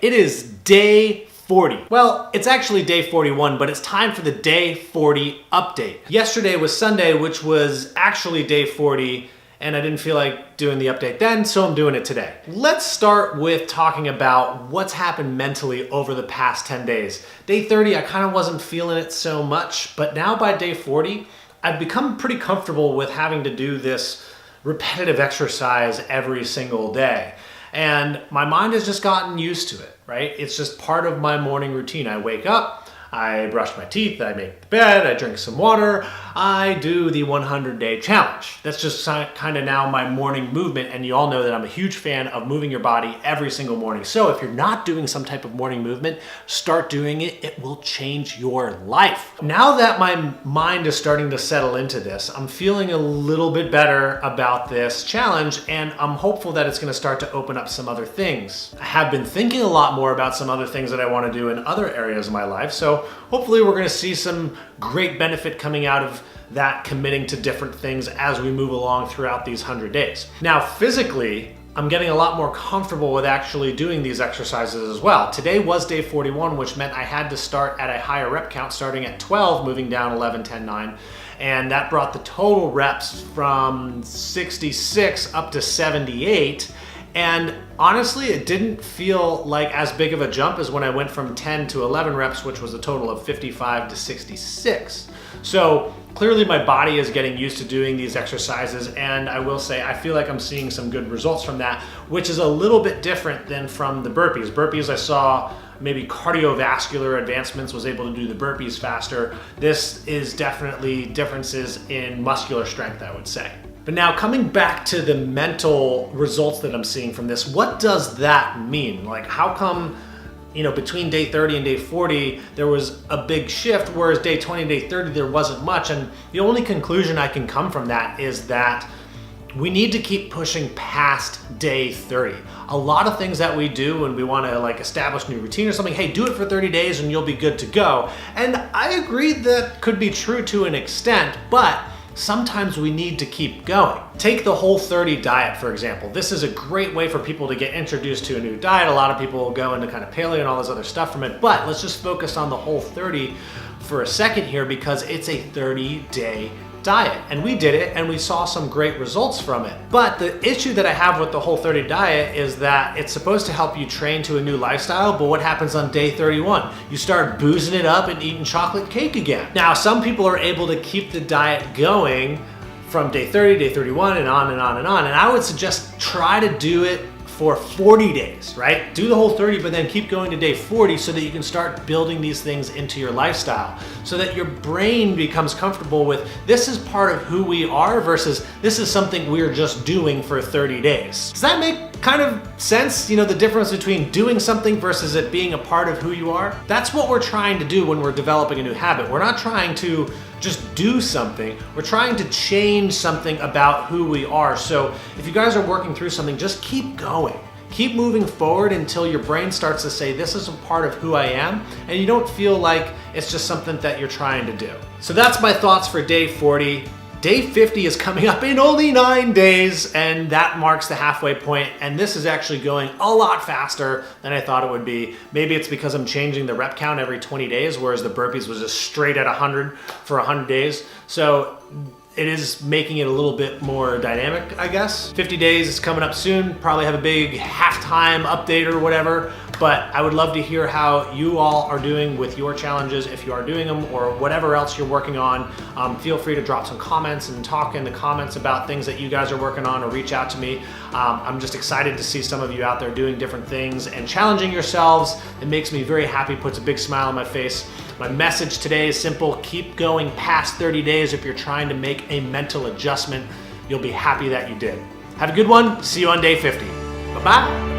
It is day 40. Well, it's actually day 41, but it's time for the day 40 update. Yesterday was Sunday, which was actually day 40, and I didn't feel like doing the update then, so I'm doing it today. Let's start with talking about what's happened mentally over the past 10 days. Day 30, I kind of wasn't feeling it so much, but now by day 40, I've become pretty comfortable with having to do this repetitive exercise every single day. And my mind has just gotten used to it, right? It's just part of my morning routine. I wake up, I brush my teeth, I make the bed, I drink some water, I do the 100-day challenge. That's just kind of now my morning movement, and you all know that I'm a huge fan of moving your body every single morning. So if you're not doing some type of morning movement, start doing it. It will change your life. Now that my mind is starting to settle into this, I'm feeling a little bit better about this challenge, and I'm hopeful that it's going to start to open up some other things. I have been thinking a lot more about some other things that I want to do in other areas of my life, so hopefully we're going to see some great benefit coming out of that committing to different things as we move along throughout these 100 days. Now, physically, I'm getting a lot more comfortable with actually doing these exercises as well. Today was day 41, which meant I had to start at a higher rep count, starting at 12, moving down 11, 10, 9. And that brought the total reps from 66 up to 78. And honestly, it didn't feel like as big of a jump as when I went from 10 to 11 reps, which was a total of 55 to 66. So clearly my body is getting used to doing these exercises, and I will say I feel like I'm seeing some good results from that, which is a little bit different than from the burpees. Burpees, I saw maybe cardiovascular advancements, was able to do the burpees faster. This is definitely differences in muscular strength, I would say. But now coming back to the mental results that I'm seeing from this, what does that mean? Like, how come, between day 30 and day 40, there was a big shift, whereas day 20 and day 30, there wasn't much? And the only conclusion I can come from that is that we need to keep pushing past day 30. A lot of things that we do when we want to establish new routine or something, hey, do it for 30 days and you'll be good to go. And I agree that could be true to an extent, but sometimes we need to keep going. Take the Whole30 diet, for example. This is a great way for people to get introduced to a new diet. A lot of people go into kind of paleo and all this other stuff from it, but let's just focus on the Whole30 for a second here, because it's a 30-day diet, and we did it and we saw some great results from it. But the issue that I have with the Whole30 diet is that it's supposed to help you train to a new lifestyle, but what happens on day 31? You start boozing it up and eating chocolate cake again. Now, some people are able to keep the diet going from day 30, day 31, and on and on and on, and I would suggest try to do it for 40 days, right? Do the Whole30, but then keep going to day 40 so that you can start building these things into your lifestyle, so that your brain becomes comfortable with this is part of who we are versus this is something we're just doing for 30 days. Does that make kind of sense? The difference between doing something versus it being a part of who you are? That's what we're trying to do when we're developing a new habit. We're not trying to just do something. We're trying to change something about who we are. So if you guys are working through something, just keep going. Keep moving forward until your brain starts to say, this is a part of who I am, and you don't feel like it's just something that you're trying to do. So that's my thoughts for day 40. Day 50 is coming up in only 9 days, and that marks the halfway point, and this is actually going a lot faster than I thought it would be. Maybe it's because I'm changing the rep count every 20 days, whereas the burpees was just straight at 100 for 100 days. So it is making it a little bit more dynamic, I guess. 50 days is coming up soon. Probably have a big halftime update or whatever, but I would love to hear how you all are doing with your challenges, if you are doing them, or whatever else you're working on. Feel free to drop some comments and talk in the comments about things that you guys are working on, or reach out to me. I'm just excited to see some of you out there doing different things and challenging yourselves. It makes me very happy, puts a big smile on my face. My message today is simple: keep going past 30 days if you're trying to make a mental adjustment. You'll be happy that you did. Have a good one. See you on day 50. Bye-bye.